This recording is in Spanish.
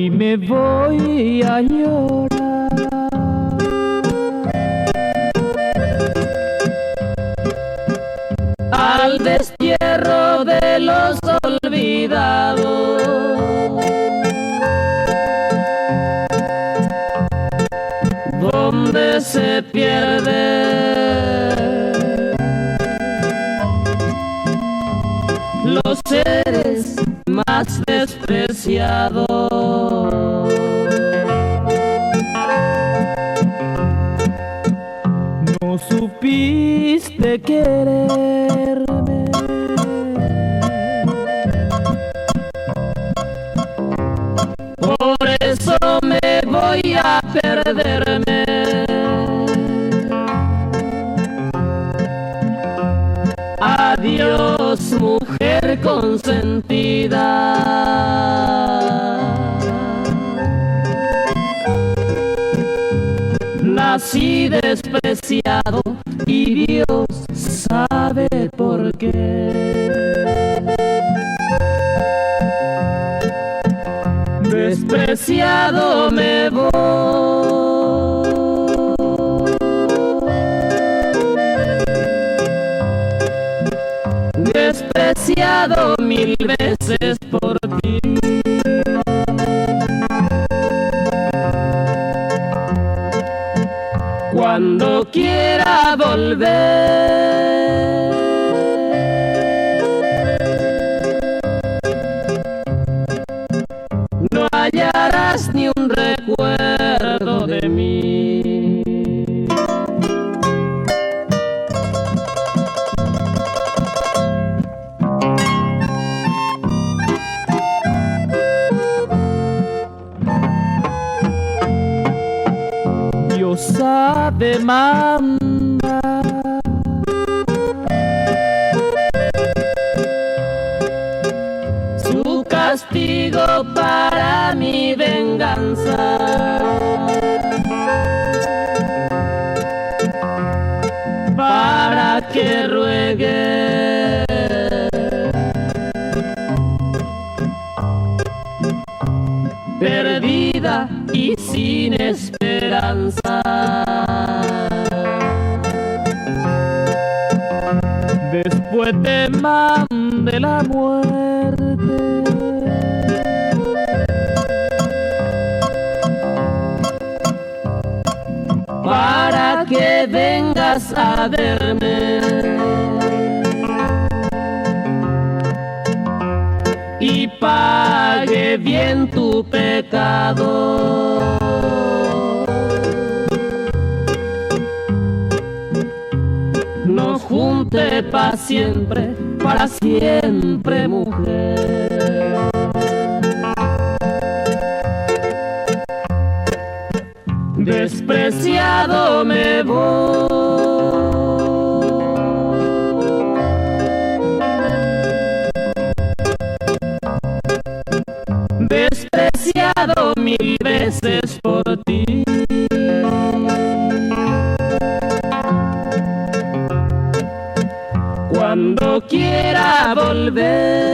Hoy me voy a llorar al destierro de los olvidados, donde se pierden los seres más despreciados. No supiste quererme, por eso me voy a perderme. Adiós, mujer consentida. Nací despreciado y Dios sabe por qué. Despreciado me voy, despreciado mil veces por ti. Cuando quiera volver, no hallarás ni un recuerdo de mí. Dios sabe mandar su castigo para mi venganza, para que ruegue perdida y sin esperanza. Después te mande la muerte, para que vengas a verme y pague bien tu pecado. Nos junte para siempre, mujer. Despreciado me voy, despreciado mil veces por ti. Cuando quiera volver,